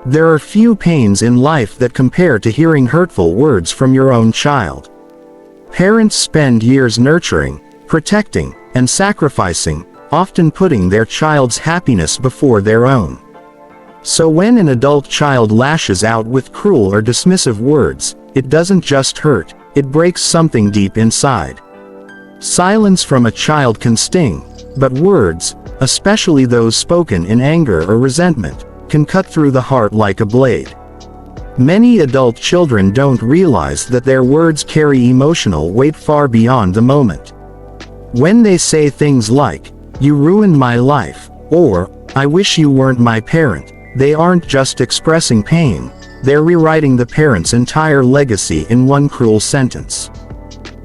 There are few pains in life that compare to hearing hurtful words from your own child. Parents spend years nurturing, protecting, and sacrificing, often putting their child's happiness before their own. So when an adult child lashes out with cruel or dismissive words, it doesn't just hurt, it breaks something deep inside. Silence from a child can sting, but words, especially those spoken in anger or resentment, can cut through the heart like a blade. Many adult children don't realize that their words carry emotional weight far beyond the moment. When they say things like, "You ruined my life," or, "I wish you weren't my parent," they aren't just expressing pain, they're rewriting the parent's entire legacy in one cruel sentence.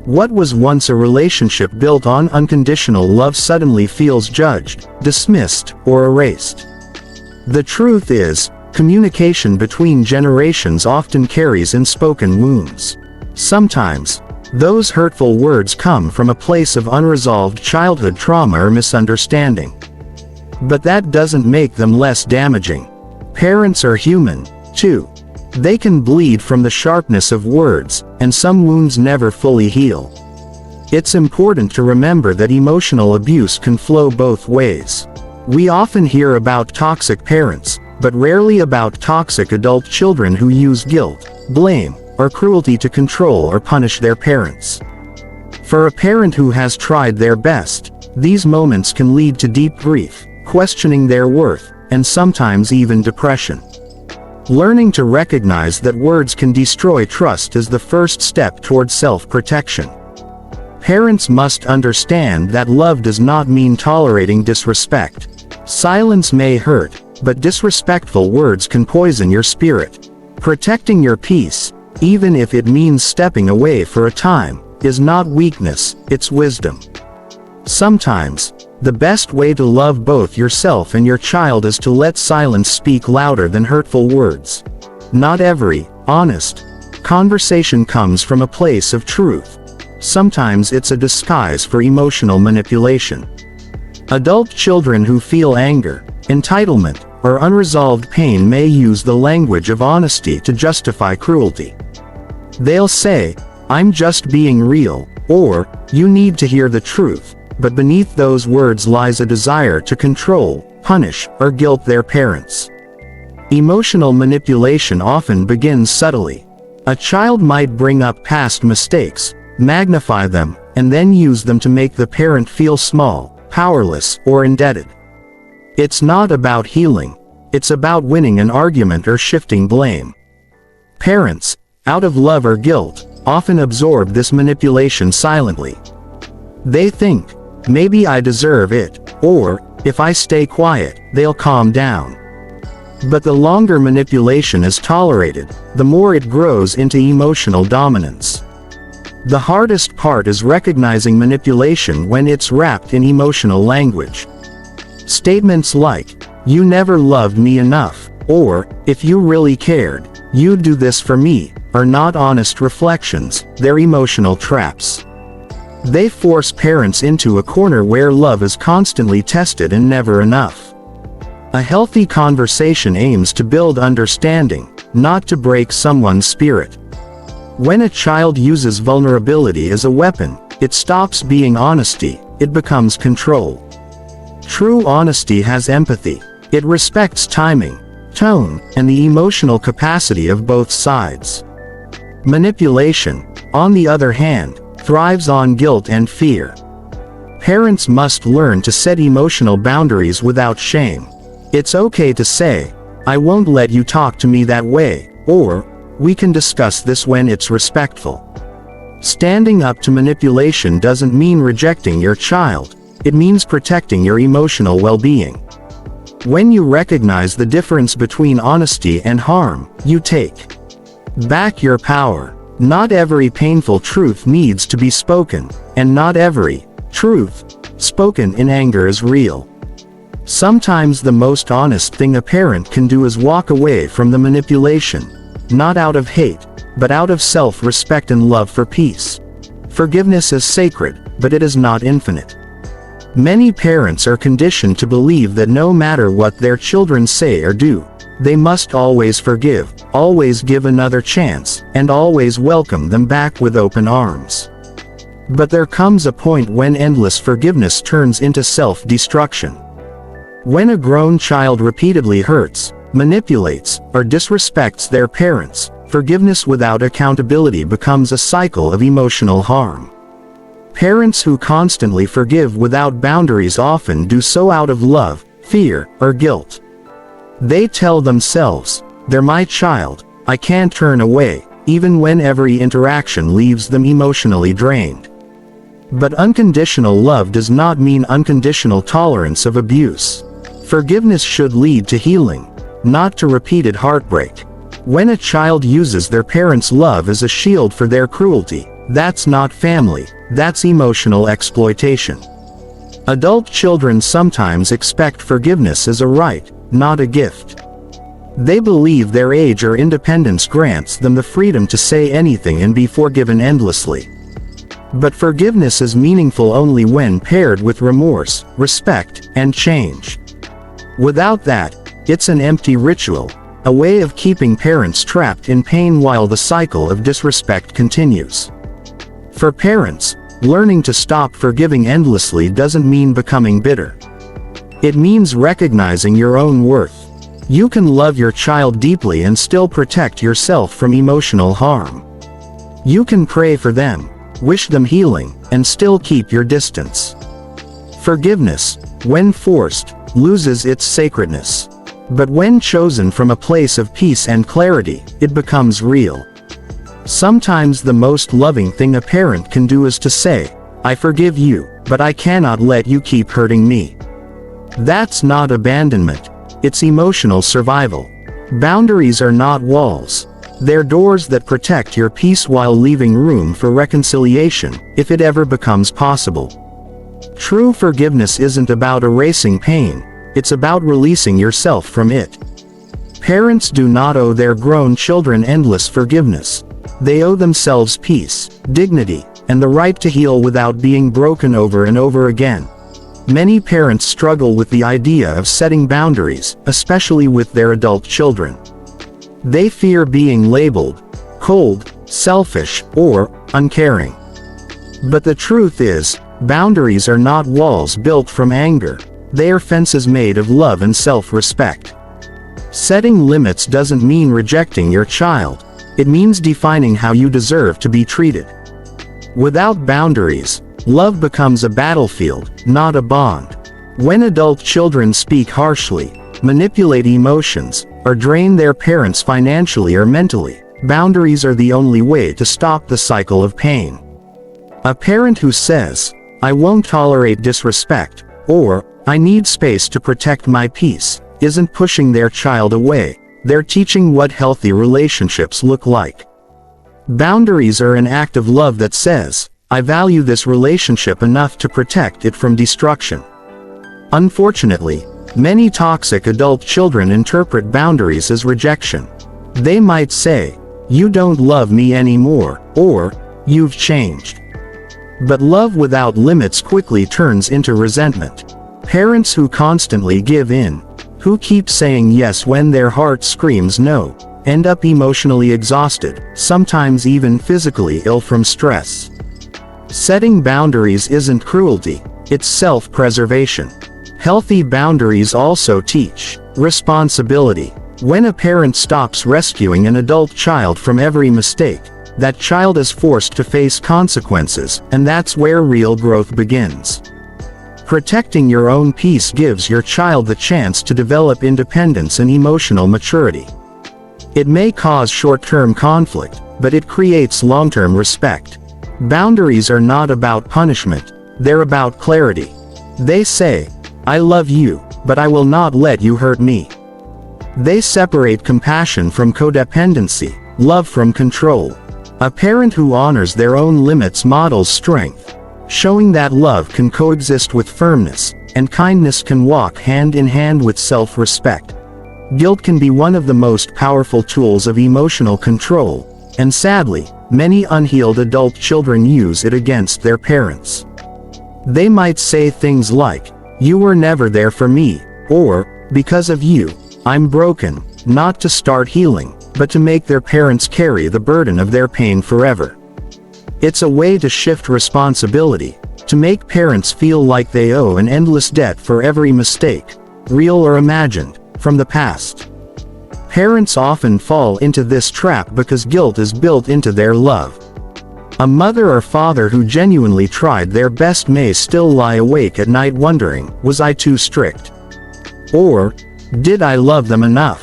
What was once a relationship built on unconditional love suddenly feels judged, dismissed, or erased. The truth is, communication between generations often carries unspoken wounds. Sometimes, those hurtful words come from a place of unresolved childhood trauma or misunderstanding. But that doesn't make them less damaging. Parents are human, too. They can bleed from the sharpness of words, and some wounds never fully heal. It's important to remember that emotional abuse can flow both ways. We often hear about toxic parents, but rarely about toxic adult children who use guilt, blame, or cruelty to control or punish their parents. For a parent who has tried their best, these moments can lead to deep grief, questioning their worth, and sometimes even depression. Learning to recognize that words can destroy trust is the first step toward self-protection. Parents must understand that love does not mean tolerating disrespect. Silence may hurt, but disrespectful words can poison your spirit. Protecting your peace, even if it means stepping away for a time, is not weakness, it's wisdom. Sometimes, the best way to love both yourself and your child is to let silence speak louder than hurtful words. Not every honest conversation comes from a place of truth. Sometimes it's a disguise for emotional manipulation. Adult children who feel anger, entitlement, or unresolved pain may use the language of honesty to justify cruelty. They'll say, "I'm just being real," or, "You need to hear the truth," but beneath those words lies a desire to control, punish, or guilt their parents. Emotional manipulation often begins subtly. A child might bring up past mistakes, magnify them, and then use them to make the parent feel small, powerless, or indebted. It's not about healing, it's about winning an argument or shifting blame. Parents, out of love or guilt, often absorb this manipulation silently. They think, "Maybe I deserve it," or, "If I stay quiet, they'll calm down." But the longer manipulation is tolerated, the more it grows into emotional dominance. The hardest part is recognizing manipulation when it's wrapped in emotional language. Statements like, "You never loved me enough," or, "If you really cared, you'd do this for me," are not honest reflections, they're emotional traps. They force parents into a corner where love is constantly tested and never enough. A healthy conversation aims to build understanding, not to break someone's spirit. When a child uses vulnerability as a weapon, it stops being honesty, it becomes control. True honesty has empathy. It respects timing, tone, and the emotional capacity of both sides. Manipulation, on the other hand, thrives on guilt and fear. Parents must learn to set emotional boundaries without shame. It's okay to say, "I won't let you talk to me that way," or, "We can discuss this when it's respectful." Standing up to manipulation doesn't mean rejecting your child, it means protecting your emotional well-being. When you recognize the difference between honesty and harm, you take back your power. Not every painful truth needs to be spoken, and not every truth spoken in anger is real. Sometimes the most honest thing a parent can do is walk away from the manipulation, not out of hate, but out of self-respect and love for peace. Forgiveness is sacred, but it is not infinite. Many parents are conditioned to believe that no matter what their children say or do, They must always forgive, always give another chance, and always welcome them back with open arms. But there comes a point when endless forgiveness turns into self-destruction. When a grown child repeatedly hurts, manipulates, or disrespects their parents, forgiveness without accountability becomes a cycle of emotional harm. Parents who constantly forgive without boundaries often do so out of love, fear, or guilt. They tell themselves, "They're my child, I can't turn away," even when every interaction leaves them emotionally drained. But unconditional love does not mean unconditional tolerance of abuse. Forgiveness should lead to healing, not to repeated heartbreak. When a child uses their parents' love as a shield for their cruelty, that's not family, that's emotional exploitation. Adult children sometimes expect forgiveness as a right, not a gift. They believe their age or independence grants them the freedom to say anything and be forgiven endlessly. But forgiveness is meaningful only when paired with remorse, respect, and change. Without that, it's an empty ritual, a way of keeping parents trapped in pain while the cycle of disrespect continues. For parents, learning to stop forgiving endlessly doesn't mean becoming bitter. It means recognizing your own worth. You can love your child deeply and still protect yourself from emotional harm. You can pray for them, wish them healing, and still keep your distance. Forgiveness, when forced, loses its sacredness. But when chosen from a place of peace and clarity, it becomes real. Sometimes the most loving thing a parent can do is to say, "I forgive you, but I cannot let you keep hurting me." That's not abandonment, it's emotional survival. Boundaries are not walls. They're doors that protect your peace while leaving room for reconciliation, if it ever becomes possible. True forgiveness isn't about erasing pain, it's about releasing yourself from it. Parents do not owe their grown children endless forgiveness. They owe themselves peace, dignity, and the right to heal without being broken over and over again. Many parents struggle with the idea of setting boundaries, especially with their adult children. They fear being labeled cold, selfish, or uncaring. But the truth is, boundaries are not walls built from anger. They are fences made of love and self-respect. Setting limits doesn't mean rejecting your child. It means defining how you deserve to be treated. Without boundaries, love becomes a battlefield, not a bond. When adult children speak harshly, manipulate emotions, or drain their parents financially or mentally, boundaries are the only way to stop the cycle of pain. A parent who says, "I won't tolerate disrespect," or "I need space to protect my peace," isn't pushing their child away. They're teaching what healthy relationships look like. Boundaries are an act of love that says, "I value this relationship enough to protect it from destruction." Unfortunately, many toxic adult children interpret boundaries as rejection. They might say, "You don't love me anymore," or "You've changed." But love without limits quickly turns into resentment. Parents who constantly give in, who keep saying yes when their heart screams no, end up emotionally exhausted, sometimes even physically ill from stress. Setting boundaries isn't cruelty, it's self-preservation. Healthy boundaries also teach responsibility. When a parent stops rescuing an adult child from every mistake, that child is forced to face consequences, and that's where real growth begins. Protecting your own peace gives your child the chance to develop independence and emotional maturity. It may cause short-term conflict, but it creates long-term respect. Boundaries are not about punishment, they're about clarity. They say, "I love you, but I will not let you hurt me." They separate compassion from codependency, love from control. A parent who honors their own limits models strength, showing that love can coexist with firmness, and kindness can walk hand in hand with self-respect. Guilt can be one of the most powerful tools of emotional control, and sadly, many unhealed adult children use it against their parents. They might say things like, "You were never there for me," or, "Because of you, I'm broken," not to start healing, but to make their parents carry the burden of their pain forever. It's a way to shift responsibility, to make parents feel like they owe an endless debt for every mistake, real or imagined, from the past. Parents often fall into this trap because guilt is built into their love. A mother or father who genuinely tried their best may still lie awake at night wondering, was I too strict? Or, did I love them enough?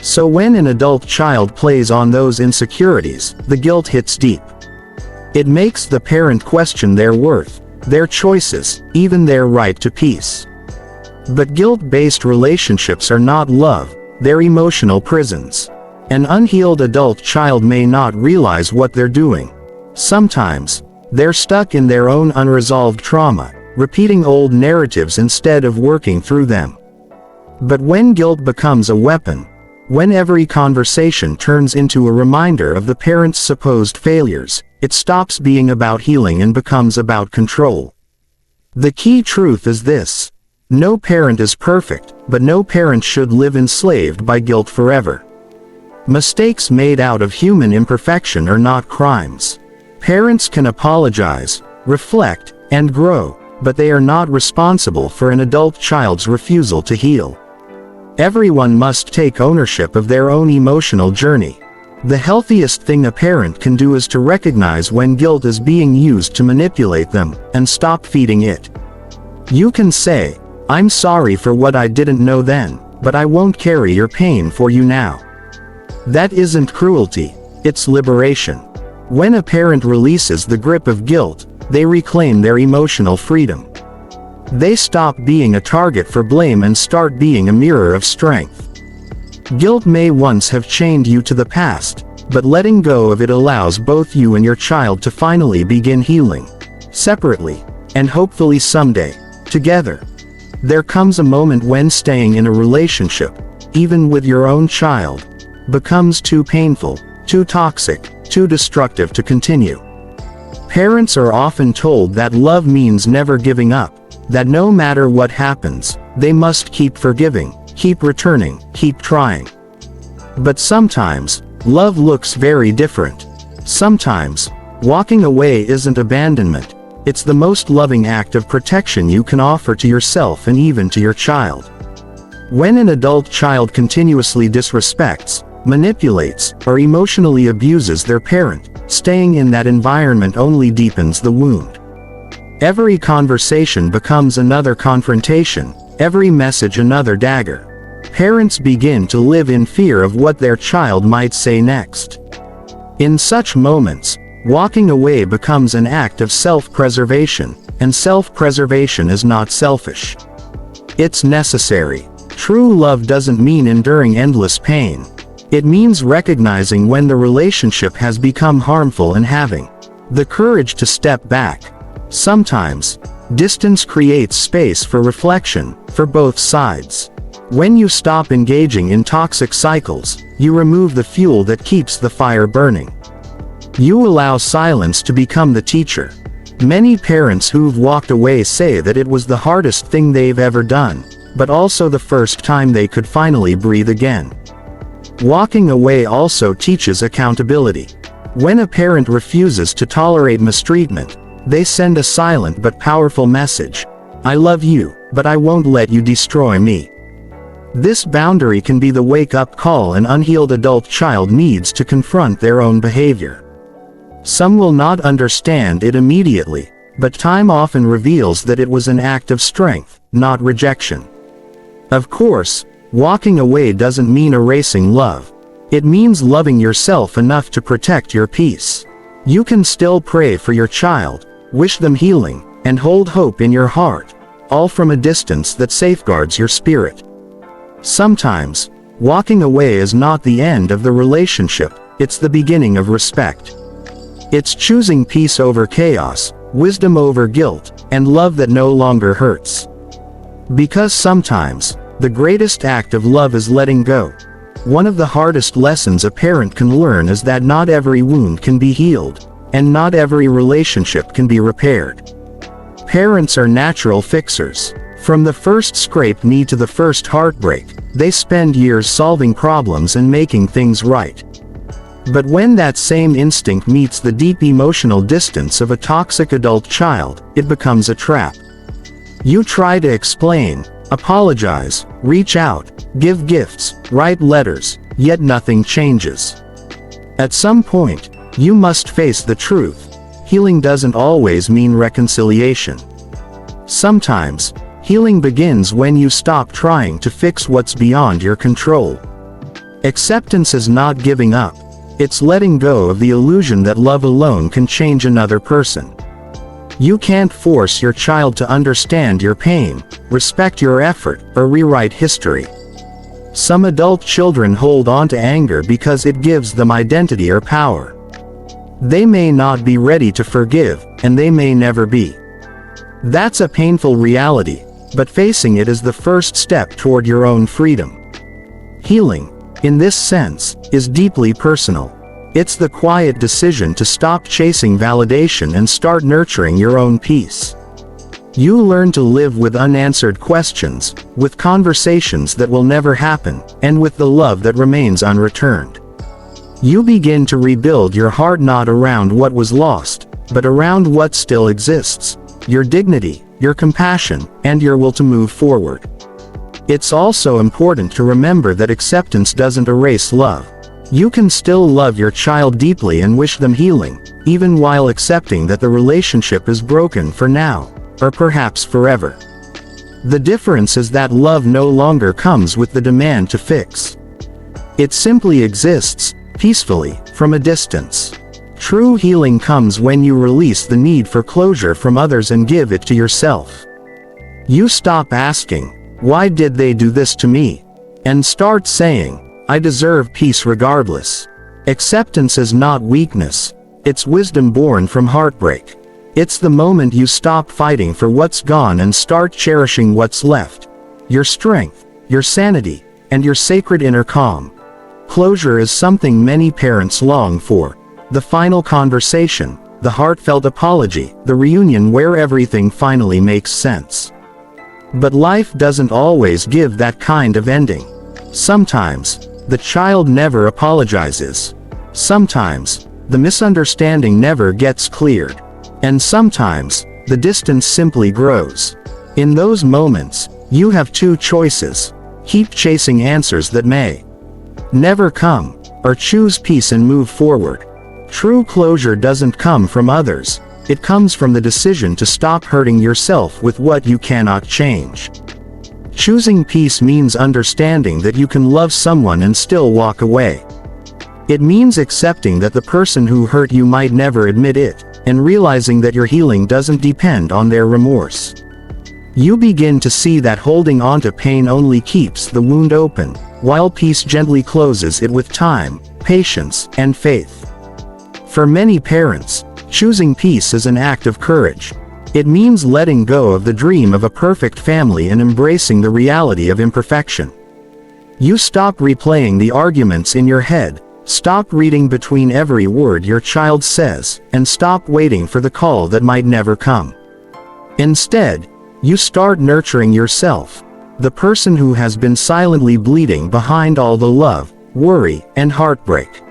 So when an adult child plays on those insecurities, the guilt hits deep. It makes the parent question their worth, their choices, even their right to peace. But guilt-based relationships are not love, they're emotional prisons. An unhealed adult child may not realize what they're doing. Sometimes, they're stuck in their own unresolved trauma, repeating old narratives instead of working through them. But when guilt becomes a weapon, when every conversation turns into a reminder of the parent's supposed failures, it stops being about healing and becomes about control. The key truth is this: no parent is perfect, but no parent should live enslaved by guilt forever. Mistakes made out of human imperfection are not crimes. Parents can apologize, reflect, and grow, but they are not responsible for an adult child's refusal to heal. Everyone must take ownership of their own emotional journey. The healthiest thing a parent can do is to recognize when guilt is being used to manipulate them, and stop feeding it. You can say, "I'm sorry for what I didn't know then, but I won't carry your pain for you now." That isn't cruelty, it's liberation. When a parent releases the grip of guilt, they reclaim their emotional freedom. They stop being a target for blame and start being a mirror of strength. Guilt may once have chained you to the past, but letting go of it allows both you and your child to finally begin healing. Separately, and hopefully someday, together. There comes a moment when staying in a relationship, even with your own child, becomes too painful, too toxic, too destructive to continue. Parents are often told that love means never giving up, that no matter what happens, they must keep forgiving, keep returning, keep trying. But sometimes, love looks very different. Sometimes, walking away isn't abandonment, it's the most loving act of protection you can offer to yourself and even to your child. When an adult child continuously disrespects, manipulates, or emotionally abuses their parent, staying in that environment only deepens the wound. Every conversation becomes another confrontation, every message another dagger. Parents begin to live in fear of what their child might say next. In such moments, walking away becomes an act of self-preservation, and self-preservation is not selfish. It's necessary. True love doesn't mean enduring endless pain. It means recognizing when the relationship has become harmful and having the courage to step back. Sometimes, distance creates space for reflection, for both sides. When you stop engaging in toxic cycles, you remove the fuel that keeps the fire burning. You allow silence to become the teacher. Many parents who've walked away say that it was the hardest thing they've ever done, but also the first time they could finally breathe again. Walking away also teaches accountability. When a parent refuses to tolerate mistreatment, they send a silent but powerful message: I love you, but I won't let you destroy me. This boundary can be the wake-up call an unhealed adult child needs to confront their own behavior. Some will not understand it immediately, but time often reveals that it was an act of strength, not rejection. Of course, walking away doesn't mean erasing love. It means loving yourself enough to protect your peace. You can still pray for your child, wish them healing, and hold hope in your heart, all from a distance that safeguards your spirit. Sometimes, walking away is not the end of the relationship, it's the beginning of respect. It's choosing peace over chaos, wisdom over guilt, and love that no longer hurts. Because sometimes, the greatest act of love is letting go. One of the hardest lessons a parent can learn is that not every wound can be healed, and not every relationship can be repaired. Parents are natural fixers. From the first scraped knee to the first heartbreak, they spend years solving problems and making things right. But when that same instinct meets the deep emotional distance of a toxic adult child, it becomes a trap. You try to explain, apologize, reach out, give gifts, write letters, yet nothing changes. At some point, you must face the truth. Healing doesn't always mean reconciliation. Sometimes, healing begins when you stop trying to fix what's beyond your control. Acceptance is not giving up. It's letting go of the illusion that love alone can change another person. You can't force your child to understand your pain, respect your effort, or rewrite history. Some adult children hold on to anger because it gives them identity or power. They may not be ready to forgive, and they may never be. That's a painful reality, but facing it is the first step toward your own freedom. Healing, in this sense, is deeply personal. It's the quiet decision to stop chasing validation and start nurturing your own peace. You learn to live with unanswered questions, with conversations that will never happen, and with the love that remains unreturned. You begin to rebuild your heart not around what was lost, but around what still exists: your dignity, your compassion, and your will to move forward. It's also important to remember that acceptance doesn't erase love. You can still love your child deeply and wish them healing, even while accepting that the relationship is broken for now, or perhaps forever. The difference is that love no longer comes with the demand to fix. It simply exists, peacefully, from a distance. True healing comes when you release the need for closure from others and give it to yourself. You stop asking, "Why did they do this to me?" and start saying, "I deserve peace regardless." Acceptance is not weakness. It's wisdom born from heartbreak. It's the moment you stop fighting for what's gone and start cherishing what's left: your strength, your sanity, and your sacred inner calm. Closure is something many parents long for. The final conversation, the heartfelt apology, the reunion where everything finally makes sense. But life doesn't always give that kind of ending. Sometimes, the child never apologizes. Sometimes, the misunderstanding never gets cleared. And sometimes, the distance simply grows. In those moments, you have two choices: keep chasing answers that may never come, or choose peace and move forward. True closure doesn't come from others. It comes from the decision to stop hurting yourself with what you cannot change. Choosing peace means understanding that you can love someone and still walk away. It means accepting that the person who hurt you might never admit it, and realizing that your healing doesn't depend on their remorse. You begin to see that holding on to pain only keeps the wound open, while peace gently closes it with time, patience, and faith. For many parents, choosing peace is an act of courage. It means letting go of the dream of a perfect family and embracing the reality of imperfection. You stop replaying the arguments in your head, stop reading between every word your child says, and stop waiting for the call that might never come. Instead, you start nurturing yourself, the person who has been silently bleeding behind all the love, worry, and heartbreak.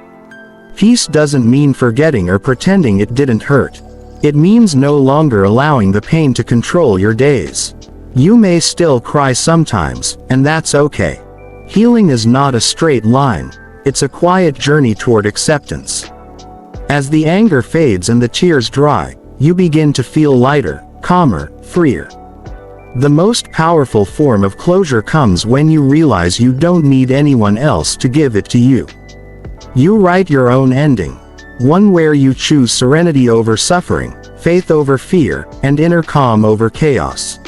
Peace doesn't mean forgetting or pretending it didn't hurt. It means no longer allowing the pain to control your days. You may still cry sometimes, and that's okay. Healing is not a straight line. It's a quiet journey toward acceptance. As the anger fades and the tears dry, you begin to feel lighter, calmer, freer. The most powerful form of closure comes when you realize you don't need anyone else to give it to you. You write your own ending, one where you choose serenity over suffering, faith over fear, and inner calm over chaos.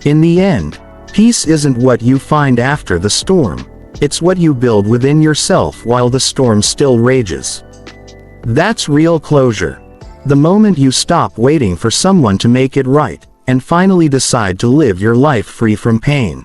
In the end, peace isn't what you find after the storm. It's what you build within yourself while the storm still rages. That's real closure. The moment you stop waiting for someone to make it right, and finally decide to live your life free from pain.